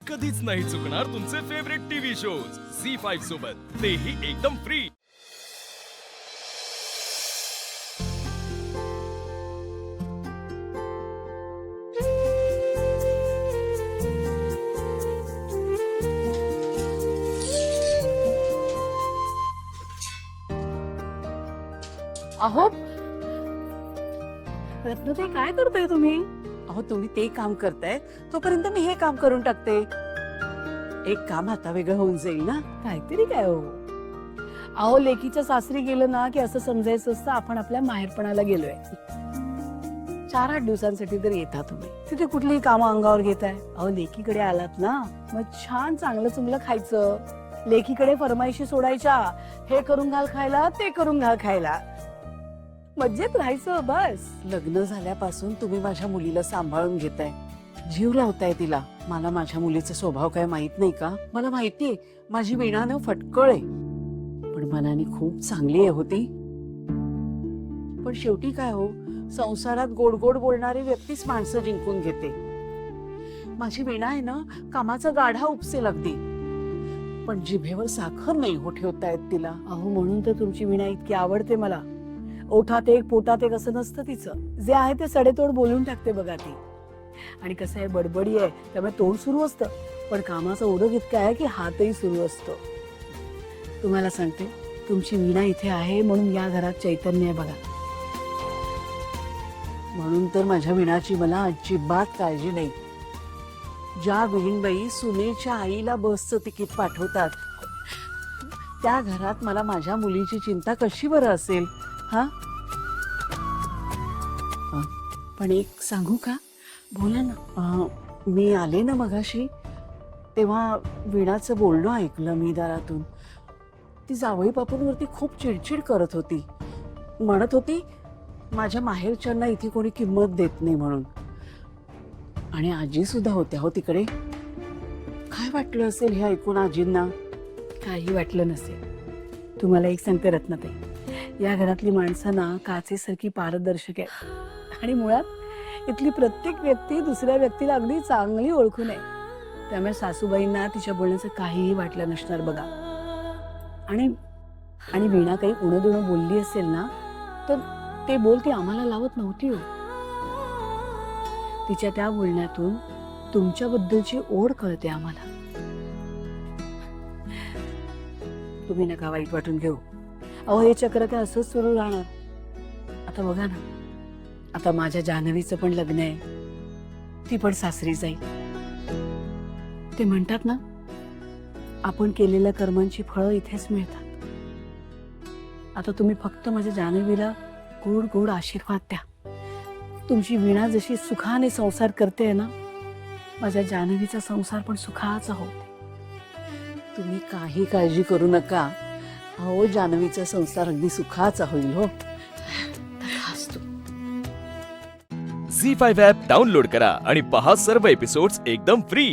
कधीच नाही चुकणार तुमचे फेवरेट टीव्ही शोज झी5 सोबत, तेही एकदम फ्री। अहो रत्नताई, काय करताय तुम्ही? अहो तुम्ही ते काम करताय तोपर्यंत मी हे काम करून टाकते। एक काम आता वेगळं होऊन जाईल ना। काहीतरी काय हो, अहो लेकीच्या सासरी गेलं ना की असं समजायचं असतं आपण आपल्या माहेरपणाला गेलोय। 4-8 दिवसांसाठी तर येता तुम्ही, तिथे कुठलीही कामं अंगावर घेताय? अहो लेकीकडे आलात ना, मग छान चांगलं चुंगलं खायचं, लेकीकडे फरमाईशी सोडायच्या, हे करून घाल खायला, ते करून घाल खायला, मज्जेत राहायचं बस। लग्न झाल्यापासून तुम्ही माझ्या मुलीला सांभाळून घेताय, जीव लावताय तिला। मला माझ्या मुलीचा स्वभाव काय माहित नाही का? मला माहितीये माझी वीणानं फटकळ आहे, पण मनाने खूप चांगली आहे होती। पण शेवटी काय हो, संसारात गोड गोड बोलणारी व्यक्तीच माणसं जिंकून घेते। माझी वीणा आहे ना, कामाचा गाढा उपसेल अगदी, पण जिभेवर साखर नाही हो ठेवता येत तिला। अहो म्हणून तर तुमची वीणा इतकी आवडते मला। ओठात एक पोटात एक असं नसतं तिचं, जे आहे ते सडेतोड बोलून टाकते बघा ती। आणि कसं आहे, बडबडी आहे त्यामुळे तोंड सुरू असतं, पण कामाचा ओढ इतका आहे की हातही सुरू असतो। तुम्हाला सांगते, तुमची वीणा इथे आहे म्हणून या घरात चैतन्य आहे बघा। म्हणून तर माझ्या वीणाची मला अजिबात काळजी नाही। ज्या बहीणबाई सुनेच्या आईला बसचं तिकीट पाठवतात, त्या घरात मला माझ्या मुलीची चिंता कशी बरं असेल? हा, पण एक सांगू का? बोला ना। मी आले ना मगाशी, तेव्हा वीणाचं बोलणं ऐकलं मी दारातून। ती जावई बापूंवरती खूप चिडचिड करत होती, म्हणत होती माझ्या माहेरच्यांना इथे कोणी किंमत देत नाही म्हणून। आणि आजी सुद्धा होत्या हो तिकडे। काय वाटलं असेल हे ऐकून आजींना? काही वाटलं नसेल। तुम्हाला एक सांगते रत्नताई, या घरातली माणसं ना काचेसारखी पारदर्शक आहे, आणि मुळात इथली प्रत्येक व्यक्ती दुसऱ्या व्यक्तीला अगदी चांगली ओळखून आहे। त्यामुळे सासूबाईंना तिच्या बोलण्याचं काहीही वाटलं नसणार बघा। आणि आणि वीणा काही उणं बोलली असेल ना, तर ते बोल ती आम्हाला लावत नव्हती हो। तिच्या त्या बोलण्यातून तुमच्याबद्दलची ओढ कळते आम्हाला। तुम्ही नका वाईट वाटून घेऊ, अहो हे चक्र काय असंच सुरू राहणार। आता बघा ना, आता माझ्या जान्हवीचं पण लग्न आहे, ती पण सासरी जाईल। ते म्हणतात ना, आपण केलेल्या कर्मांची फळं इथेच मिळतात। आता तुम्ही फक्त माझ्या जान्हवीला गोड गोड आशीर्वाद द्या। तुमची वीणा जशी सुखाने संसार करते ना, माझ्या जान्हवीचा संसार पण सुखाचा होते। तुम्ही काही काळजी करू नका, अहो जान्हवीचा संसार अगदी सुखाचा होईल हो। झी5 ॲप डाउनलोड करा आणि पहा सर्व एपिसोड्स एकदम फ्री।